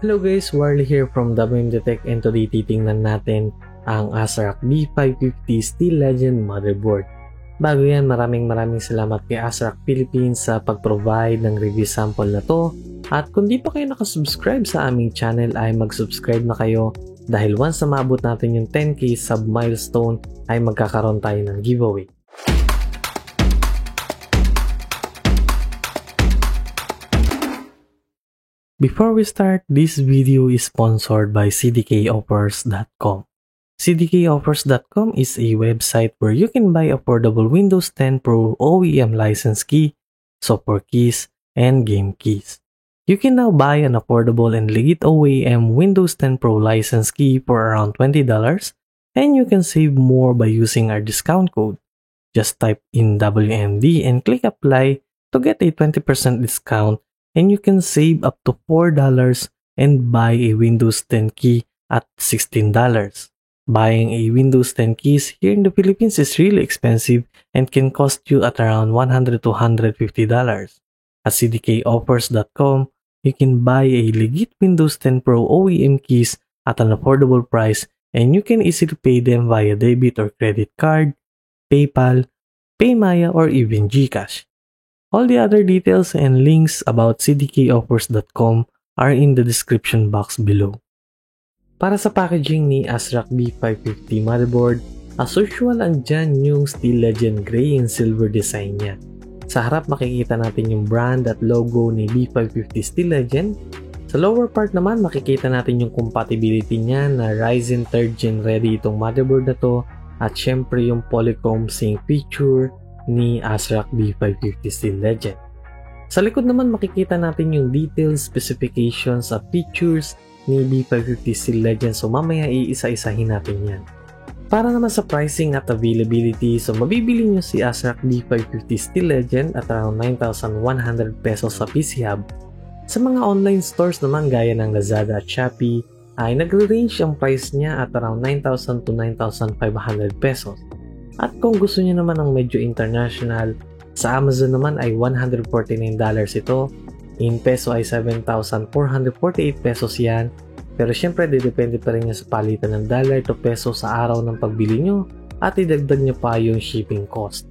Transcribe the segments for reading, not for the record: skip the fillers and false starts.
Hello guys, Warley here from WMD Tech, and today titingnan natin ang ASRock B550 Steel Legend motherboard. Bago yan, maraming salamat kay ASRock Philippines sa pag-provide ng review sample na to. At kung di pa kayo nakasubscribe sa aming channel ay mag-subscribe na kayo dahil once na maabot natin yung 10k sub milestone ay magkakaroon tayo ng giveaway. Before we start, this video is sponsored by cdkoffers.com. cdkoffers.com is a website where you can buy affordable Windows 10 Pro OEM license key, software keys, and game keys. You can now buy an affordable and legit OEM Windows 10 Pro license key for around $20, and you can save more by using our discount code. Just type in WMD and click apply to get a 20% discount, and you can save up to $4 and buy a Windows 10 key at $16. Buying a Windows 10 keys here in the Philippines is really expensive and can cost you at around $100 to $150. At cdkoffers.com, you can buy a legit Windows 10 Pro OEM keys at an affordable price, and you can easily pay them via debit or credit card, PayPal, PayMaya, or even GCash. All the other details and links about cdkoffers.com are in the description box below. Para sa packaging ni ASRock B550 motherboard, as usual andyan yung Steel Legend Gray and Silver design niya. Sa harap makikita natin yung brand at logo ni B550 Steel Legend. Sa lower part naman makikita natin yung compatibility niya na Ryzen 3rd Gen ready itong motherboard na to, at syempre yung Polychrome sync feature ni ASRock B550 Steel Legend. Sa likod naman makikita natin yung details, specifications at features ni B550 Steel Legend, so mamaya iisa-isahin natin yan. Para naman sa pricing at availability, so mabibili nyo si ASRock B550 Steel Legend at around 9,100 pesos sa PC Hub. Sa mga online stores naman gaya ng Lazada at Shopee ay nagre-range ang price niya at around 9,000 to 9,500 pesos. At kung gusto niyo naman ng medyo international, sa Amazon naman ay $149 ito. In peso ay 7,448 pesos yan. Pero syempre, depende pa rin sa palitan ng dollar to peso sa araw ng pagbili nyo, at idagdag nyo pa yung shipping cost.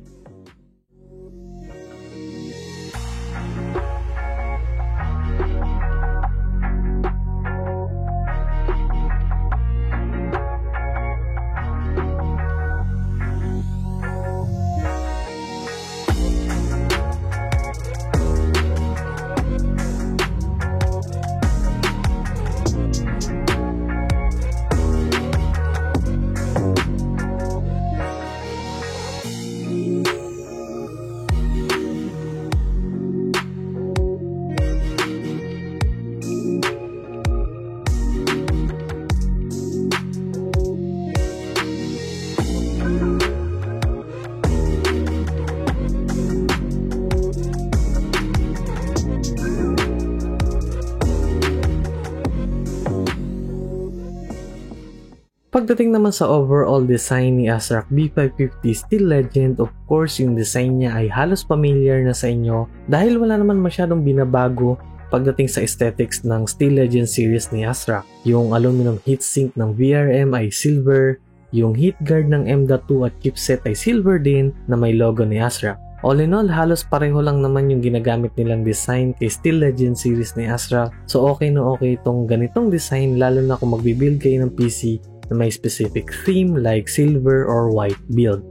Pagdating naman sa overall design ni ASRock B550 Steel Legend, of course yung design niya ay halos familiar na sa inyo dahil wala naman masyadong binabago pagdating sa aesthetics ng Steel Legend series ni ASRock. Yung aluminum heatsink ng VRM ay silver, yung heat guard ng M.2 at chipset ay silver din na may logo ni ASRock. All in all, halos pareho lang naman yung ginagamit nilang design kay Steel Legend series ni ASRock, so okay na okay itong ganitong design lalo na kung magbibuild kayo ng PC na may specific theme like silver or white build.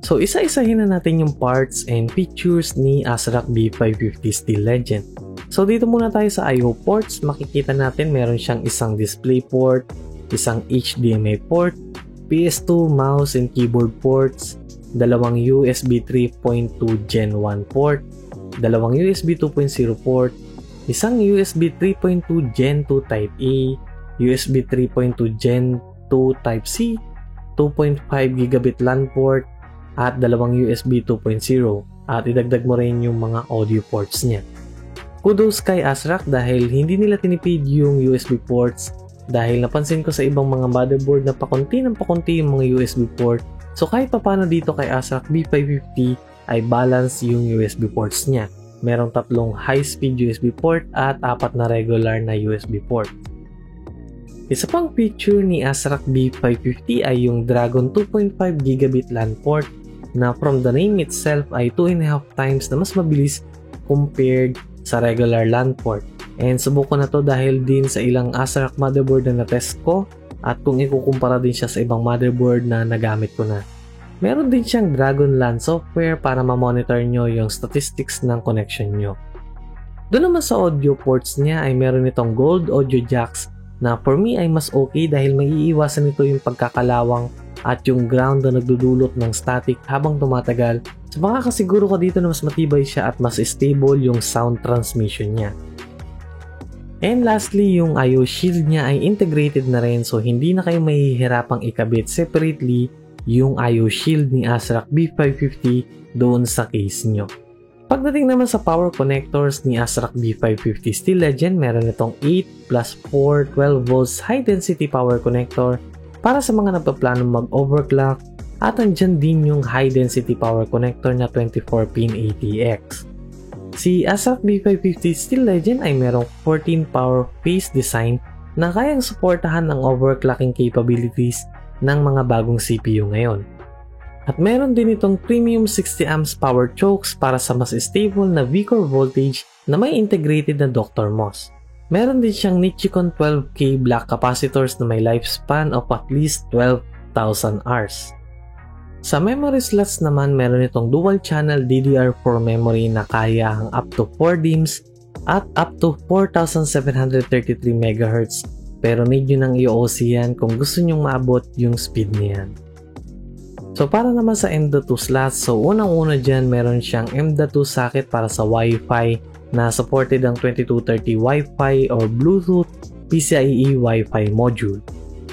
So isa-isahin na natin yung parts and features ni ASRock B550 Steel Legend. So dito muna tayo sa I/O ports. Makikita natin meron siyang isang display port, isang HDMI port, PS2 mouse and keyboard ports, dalawang USB 3.2 Gen 1 port, dalawang USB 2.0 port, isang USB 3.2 Gen 2 Type A, USB 3.2 Gen 2 Type C, 2.5 gigabit LAN port, at dalawang USB 2.0, at idagdag mo rin yung mga audio ports niya. Kudos kay ASRock dahil hindi nila tinipid yung USB ports, dahil napansin ko sa ibang mga motherboard na pakunti ng pakunti yung mga USB port, so kahit papano dito kay ASRock B550 ay balance yung USB ports niya. Merong tatlong high-speed USB port at 4 na regular na USB port. Isa pang feature ni ASRock B550 ay yung Dragon 2.5 Gigabit LAN port na from the name itself ay 2.5 times na mas mabilis compared sa regular LAN port. And subukan na to dahil din sa ilang ASRock motherboard na natest ko at kung ikukumpara din siya sa ibang motherboard na nagamit ko na. Meron din siyang Dragon LAN software para ma-monitor nyo yung statistics ng connection nyo. Doon naman sa audio ports niya ay meron itong gold audio jacks na for me ay mas okay dahil maiiwasan nito yung pagkakalawang at yung ground na nagdudulot ng static habang tumatagal. So makakasiguro ka dito na mas matibay siya at mas stable yung sound transmission niya. And lastly, yung IO shield niya ay integrated na rin so hindi na kayo mahihirapang ikabit separately yung IO shield ni ASRock B550 doon sa case nyo. Pagdating naman sa power connectors ni ASRock B550 Steel Legend, meron itong 8 plus 4 12 volts high density power connector para sa mga nagpaplano mag-overclock at andyan din yung high density power connector na 24-pin ATX. Si ASRock B550 Steel Legend ay merong 14 power phase design na kayang suportahan ang overclocking capabilities ng mga bagong CPU ngayon. At meron din itong premium 60 amps power chokes para sa mas stable na V-core voltage na may integrated na Dr. Moss. Meron din siyang Nichicon 12K black capacitors na may lifespan of at least 12,000 hours. Sa memory slots naman, meron itong dual channel DDR4 memory na kaya ang up to 4 DIMMs at up to 4,733 MHz pero need nyo nang i-OC yan kung gusto nyong maabot yung speed niyan. So para naman sa M.2 slots, so unang-una dyan meron siyang M.2 socket para sa Wi-Fi na supported ang 2230 Wi-Fi or Bluetooth PCIe Wi-Fi module.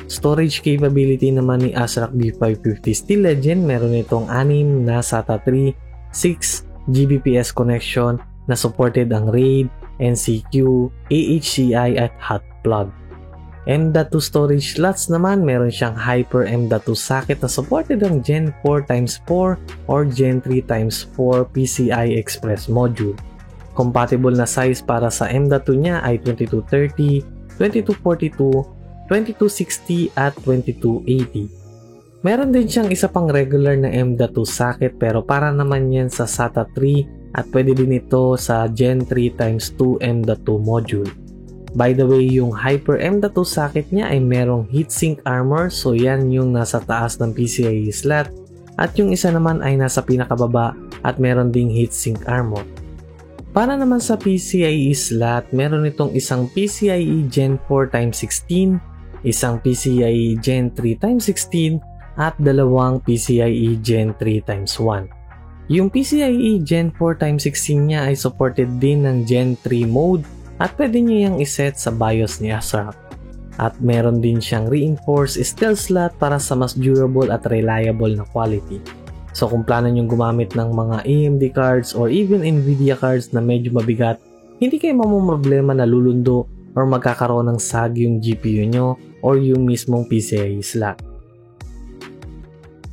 Storage capability naman ni ASRock B550 Steel Legend, meron itong 6 na SATA 3, 6 Gbps connection na supported ang RAID, NCQ, AHCI at hot plug. M.2 storage slots naman, meron siyang Hyper M.2 socket na supported ang Gen 4x4 or Gen 3x4 PCI Express module. Compatible na size para sa M.2 niya ay 2230, 2242, 2260 at 2280. Meron din siyang isa pang regular na M.2 socket pero para naman yan sa SATA 3 at pwede din ito sa Gen 3x2 M.2 module. By the way, yung Hyper M.2 socket niya ay merong heatsink armor so yan yung nasa taas ng PCIe slot at yung isa naman ay nasa pinakababa at meron ding heatsink armor. Para naman sa PCIe slot, meron itong isang PCIe Gen 4x16, isang PCIe Gen 3x16 at dalawang PCIe Gen 3x1. Yung PCIe Gen 4x16 niya ay supported din ng Gen 3 mode at pwede nyo yung iset sa BIOS ni ASRock. At meron din siyang reinforced stealth slot para sa mas durable at reliable na quality. So kung plano nyo gumamit ng mga AMD cards or even Nvidia cards na medyo mabigat, hindi kayo mamumroblema na lulundo or magkakaroon ng sag yung GPU nyo or yung mismong PCIe slot.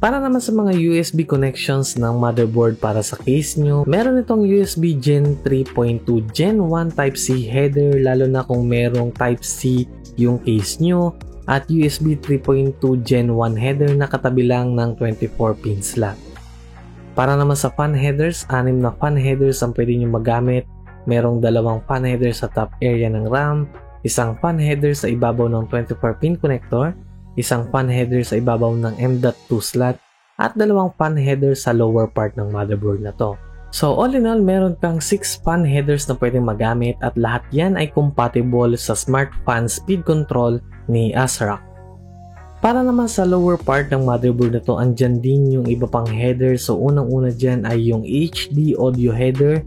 Para naman sa mga USB connections ng motherboard para sa case nyo, meron itong USB Gen 3.2 Gen 1 Type-C header lalo na kung merong Type-C yung case nyo at USB 3.2 Gen 1 header na katabi lang ng 24-pin slot. Para naman sa fan headers, 6 na fan headers ang pwede nyo magamit. Merong 2 fan headers sa top area ng RAM, isang fan header sa ibabaw ng 24-pin connector, isang fan header sa ibabaw ng M.2 slot, at 2 fan header sa lower part ng motherboard na to. So all in all, meron kang 6 fan headers na pwedeng magamit at lahat yan ay compatible sa Smart Fan Speed Control ni ASRock. Para naman sa lower part ng motherboard na to, andyan din yung iba pang header. So unang-una dyan ay yung HD audio header,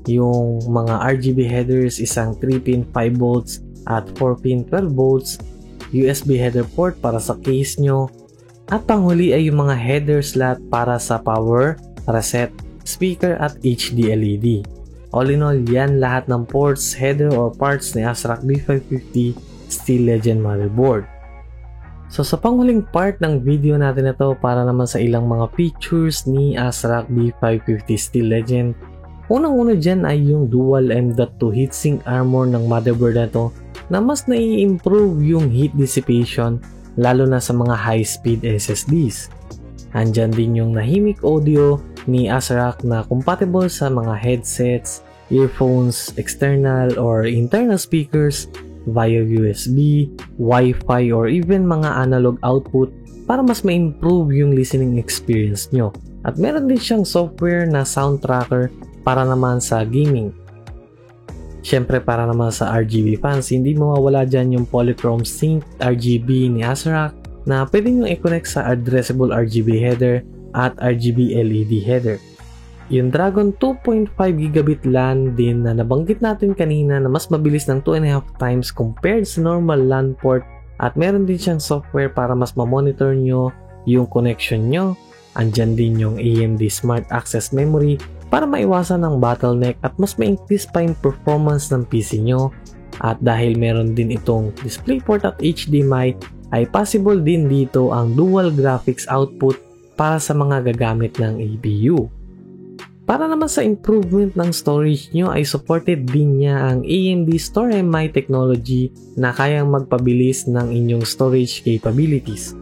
yung mga RGB headers, isang 3-pin 5 volts at 4-pin 12 volts, USB header port para sa case nyo, at panghuli ay yung mga header slot para sa power, reset, speaker at HD LED. All in all, yan lahat ng ports, header or parts ni ASRock B550 Steel Legend motherboard. So sa panghuling part ng video natin na to, para naman sa ilang mga features ni ASRock B550 Steel Legend, unang-una dyan ay yung dual M.2 heatsink armor ng motherboard na to na mas nai-improve yung heat dissipation lalo na sa mga high-speed SSDs. Andyan din yung Nahimic audio ni ASRock na compatible sa mga headsets, earphones, external or internal speakers via USB, Wi-Fi or even mga analog output para mas ma-improve yung listening experience nyo. At meron din siyang software na sound tracker para naman sa gaming. Siyempre para naman sa RGB fans, hindi mawawala dyan yung Polychrome Sync RGB ni ASRock na pwede nyo i-connect sa addressable RGB header at RGB LED header. Yung Dragon 2.5 gigabit LAN din na nabanggit natin kanina na mas mabilis ng 2.5 times compared sa normal LAN port at meron din siyang software para mas ma-monitor nyo yung connection nyo. Andyan din yung AMD Smart Access Memory para maiwasan ang bottleneck at mas ma-increase pa yung performance ng PC nyo. At dahil meron din itong DisplayPort at HDMI, ay possible din dito ang dual graphics output para sa mga gagamit ng APU. Para naman sa improvement ng storage nyo ay supported din niya ang AMD StoreMI technology na kayang magpabilis ng inyong storage capabilities.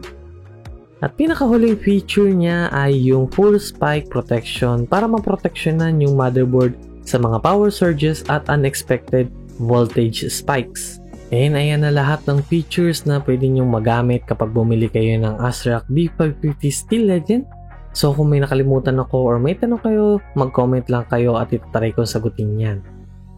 At pinakahuling feature niya ay yung full spike protection para maproteksyonan yung motherboard sa mga power surges at unexpected voltage spikes. And ayan na lahat ng features na pwede nyong magamit kapag bumili kayo ng ASRock B550 Steel Legend. So kung may nakalimutan ako or may tanong kayo, mag-comment lang kayo at itatry ko sagutin yan.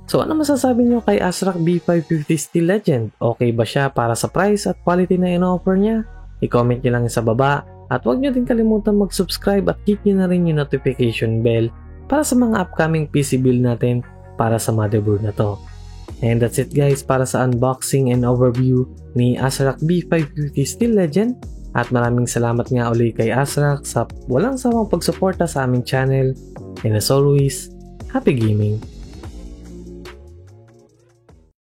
So ano masasabi nyo kay ASRock B550 Steel Legend? Okay ba siya para sa price at quality na in-offer niya? I-comment nyo lang sa baba at huwag nyo din kalimutan mag-subscribe at hit nyo na rin yung notification bell para sa mga upcoming PC build natin para sa motherboard na to. And that's it guys para sa unboxing and overview ni ASRock B550 Steel Legend at maraming salamat nga ulit kay ASRock sa walang sawang pagsuporta sa aming channel and as always, happy gaming!